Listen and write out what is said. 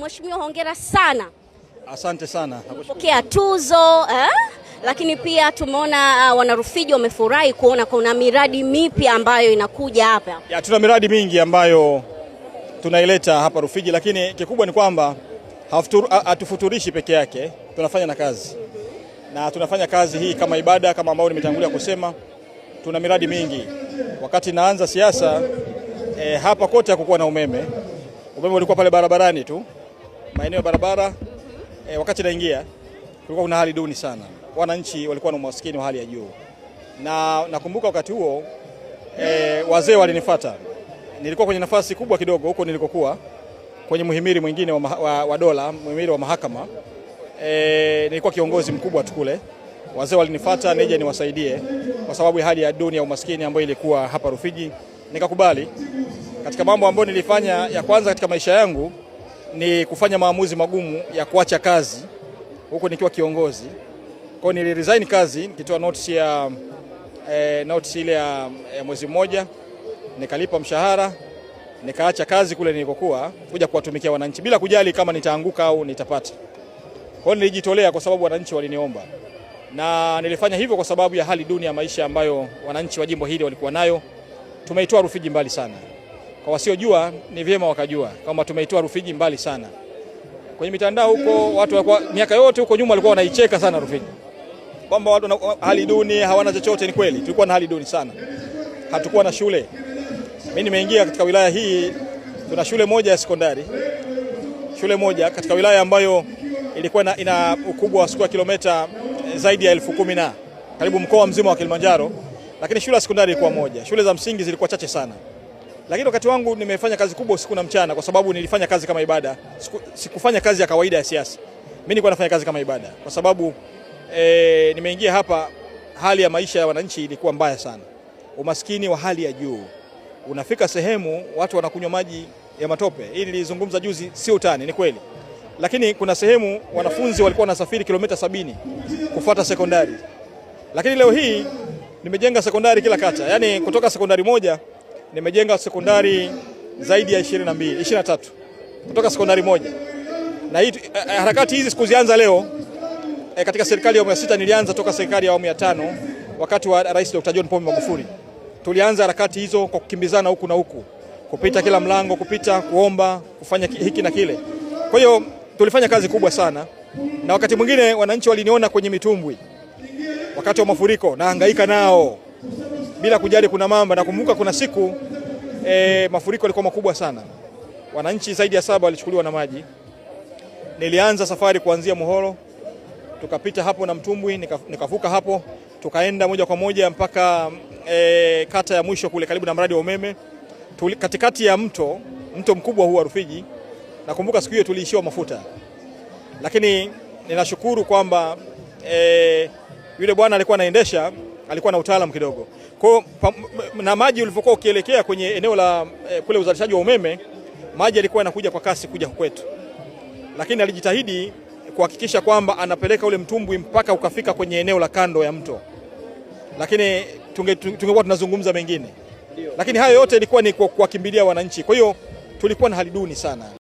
Mheshimiwa, hongera sana. Asante sana. Umepokea tuzo lakini pia tumeona wanarufiji wamefurahi kuona kuna miradi mipya ambayo inakuja hapa. Tuna miradi mingi ambayo tunaileta hapa Rufiji, lakini kikubwa ni kwamba hatufuturishi peke yake, tunafanya na kazi. Na tunafanya kazi hii kama ibada, kama ambao nimetangulia kusema. Tuna miradi mingi. Wakati naanza siasa hapa kote hakukuwa na umeme. Umeme ulikuwa pale barabarani tu, maeneo ya barabara. Wakati naingia kulikuwa kuna hali duni sana, wananchi walikuwa na umaskini wa hali ya juu. Na nakumbuka wakati huo wazee walinifuata. Nilikuwa kwenye nafasi kubwa kidogo huko nilikokuwa, kwenye muhimili mwingine wa dola, muhimili wa mahakama. Nilikuwa kiongozi mkubwa tu kule. Wazee walinifuata nije niwasaidie kwa sababu ya hali ya duni ya umaskini ambayo ilikuwa hapa Rufiji. Nikakubali. Katika mambo ambayo nilifanya ya kwanza katika maisha yangu ni kufanya maamuzi magumu ya kuacha kazi huko nikiwa kiongozi. Kwa hiyo niliresign kazi nikitoa notice ile ya mwezi mmoja, nikalipa mshahara, nikaacha kazi kule nilikokuwa kuja kuwatumikia wananchi bila kujali kama nitaanguka au nitapata. Kwa hiyo nilijitolea kwa sababu wananchi waliniomba. Na nilifanya hivyo kwa sababu ya hali duni ya maisha ambayo wananchi wa jimbo hili walikuwa nayo. Tumeitoa Rufiji mbali sana. Kwa wasiojua ni vyema wakajua kama tumeitoa Rufiji mbali sana. Kwenye mitandao huko watu walikuwa miaka yote huko nyuma walikuwa wanaicheka sana Rufiji, kwamba watu na hali duni, hawana chochote. Ni kweli tulikuwa na hali duni sana, hatukuwa na shule. Mimi nimeingia katika wilaya hii, tuna shule moja ya sekondari, shule moja katika wilaya ambayo ilikuwa ina ukubwa wa square kilomita zaidi ya 10,000 na karibu mkoa mzima wa Kilimanjaro, lakini shule ya sekondari ilikuwa moja. Shule za msingi zilikuwa chache sana. Lakini wakati wangu nimefanya kazi kubwa usiku na mchana kwa sababu nilifanya kazi kama ibada. Sikufanya kazi ya kawaida ya siasa. Mimi nilikuwa nafanya kazi kama ibada kwa sababu nimeingia hapa, hali ya maisha ya wananchi ilikuwa mbaya sana. Umaskini wa hali ya juu. Unafika sehemu watu wanakunywa maji ya matope. Hii nilizungumza juzi, sio utani, ni kweli. Lakini kuna sehemu wanafunzi walikuwa wanasafiri kilomita 70 kufuata sekondari. Lakini leo hii nimejenga sekondari kila kata. Yaani kutoka sekondari moja nimejenga sekondari zaidi ya 22, 23 kutoka sekondari moja. Na hii harakati hizi sikuzianza leo. Katika serikali ya awamu ya 6 nilianza toka serikali ya awamu ya 5 wakati wa Rais Dr. John Pombe Magufuli. Tulianza harakati hizo kwa kukimbizana huku na huku, kupita kila mlango, kupita kuomba, kufanya hiki na kile. Kwa hiyo tulifanya kazi kubwa sana, na wakati mwingine wananchi waliniona kwenye mitumbwi wakati wa mafuriko, nahangaika nao bila kujali kuna mamba. Nakumbuka kuna siku mafuriko yalikuwa makubwa sana, wananchi zaidi ya 7 walichukuliwa na maji. Nilianza safari kuanzia Muhoro, tukapita hapo na mtumbwi, nikavuka hapo, tukaenda moja kwa moja mpaka kata ya mwisho kule karibu na mradi wa umeme. Katikati ya mto mkubwa huu wa Rufiji. Nakumbuka siku hiyo tuliishiwa mafuta, lakini ninashukuru kwamba yule bwana alikuwa anaendesha, alikuwa na utaalamu kidogo. Kwa na maji ulivyokuwa ukielekea kwenye eneo la kule uzalishaji wa umeme, maji yalikuwa yanakuja kwa kasi kuja kwetu, lakini alijitahidi kuhakikisha kwamba anapeleka ule mtumbwi mpaka ukafika kwenye eneo la kando ya mto. Lakini tungekuwa tunazungumza mengine, lakini hayo yote ilikuwa ni kuwakimbilia wananchi. Kwa hiyo tulikuwa na hali duni sana.